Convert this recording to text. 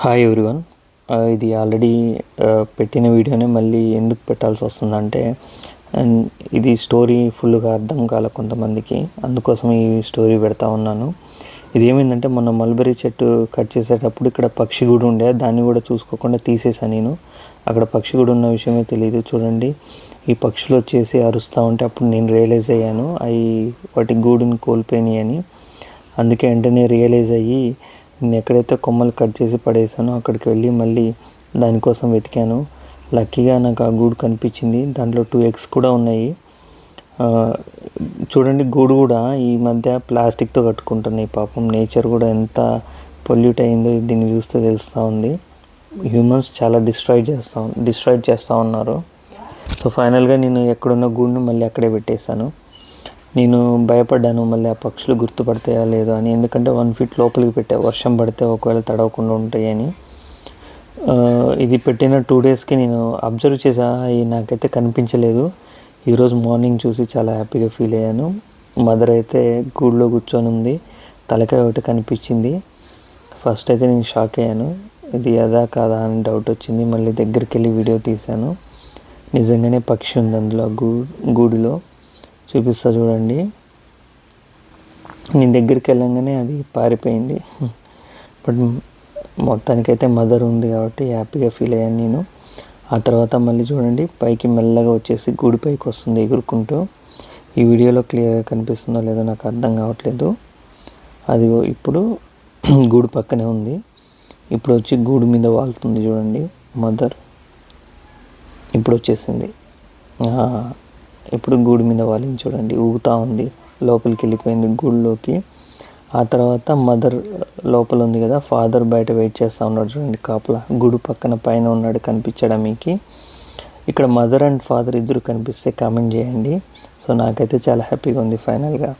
Hi everyone. ఇది already పెట్టిన వీడియోనే మళ్ళీ ఎందుకు పెట్టాల్సి వస్తుందంటే, అండ్ ఇది స్టోరీ ఫుల్గా అర్థం కాల కొంతమందికి, అందుకోసం ఈ స్టోరీ పెడతా ఉన్నాను. ఇది ఏమైందంటే, మొన్న మల్బరీ చెట్టు కట్ చేసేటప్పుడు ఇక్కడ పక్షి గూడు ఉండే, దాన్ని కూడా చూసుకోకుండా తీసేసాను నేను. అక్కడ పక్షి గూడు ఉన్న విషయమే తెలియదు. చూడండి, ఈ పక్షులు వచ్చేసి అరుస్తూ ఉంటే అప్పుడు నేను రియలైజ్ అయ్యాను అవి వాటి గూడుని కోల్పోయినాయి అని. అందుకే వెంటనే రియలైజ్ అయ్యి నేను ఎక్కడైతే కొమ్మలు కట్ చేసి పడేసానో అక్కడికి వెళ్ళి మళ్ళీ దానికోసం వెతికాను. లక్కీగా నాకు ఆ గూడు కనిపించింది. దాంట్లో 2 eggs కూడా ఉన్నాయి. చూడండి, గూడు కూడా ఈ మధ్య ప్లాస్టిక్తో కట్టుకుంటున్నాయి. పాపం నేచర్ కూడా ఎంత పొల్యూట్ అయిందో దీన్ని చూస్తే తెలుస్తూ ఉంది. హ్యూమన్స్ చాలా డిస్ట్రాయ్ చేస్తూ ఉన్నారు. సో ఫైనల్గా నేను ఎక్కడున్న గూడును మళ్ళీ అక్కడే పెట్టేశాను. నేను భయపడ్డాను మళ్ళీ ఆ పక్షులు గుర్తుపడతాయా లేదో అని, ఎందుకంటే 1 feet లోపలికి పెట్టా, వర్షం పడితే ఒకవేళ తడవకుండా ఉంటాయని. ఇది పెట్టిన 2 daysకి నేను అబ్జర్వ్ చేసా, నాకైతే కనిపించలేదు. ఈరోజు మార్నింగ్ చూసి చాలా హ్యాపీగా ఫీల్ అయ్యాను. మదర్ అయితే గూడులో కూర్చొని ఉంది, తలకాయ ఒకటి కనిపించింది. ఫస్ట్ అయితే నేను షాక్ అయ్యాను, ఇది అదా కాదా అని డౌట్ వచ్చింది. మళ్ళీ దగ్గరికి వెళ్ళి వీడియో తీశాను. నిజంగానే పక్షి ఉంది అందులో గూడిలో. చూపిస్తా చూడండి. నేను దగ్గరికి వెళ్ళంగానే అది పారిపోయింది. బట్ మొత్తానికైతే మదర్ ఉంది కాబట్టి హ్యాపీగా ఫీల్ అయ్యాను నేను. ఆ తర్వాత మళ్ళీ చూడండి, పైకి మెల్లగా వచ్చేసి గూడి పైకి వస్తుంది ఎగురుకుంటూ. ఈ వీడియోలో క్లియర్గా కనిపిస్తుందో లేదో నాకు అర్థం కావట్లేదు. అది ఇప్పుడు గూడు పక్కనే ఉంది. ఇప్పుడు వచ్చి గూడు మీద వాళ్తుంది చూడండి మదర్. ఇప్పుడు వచ్చేసింది. ఇప్పుడు గూడు మీద వాలింది చూడండి, ఊగుతూ ఉంది, లోపలికి వెళ్ళిపోయింది గూడులోకి. ఆ తర్వాత మదర్ లోపల ఉంది కదా, ఫాదర్ బయట వెయిట్ చేస్తూ ఉన్నాడు చూడండి కాపలా. గూడు పక్కన పైన ఉన్నాడు, కనిపించడం మీకు. ఇక్కడ మదర్ అండ్ ఫాదర్ ఇద్దరు కనిపిస్తే కామెంట్ చేయండి. సో నాకైతే చాలా హ్యాపీగా ఉంది ఫైనల్గా.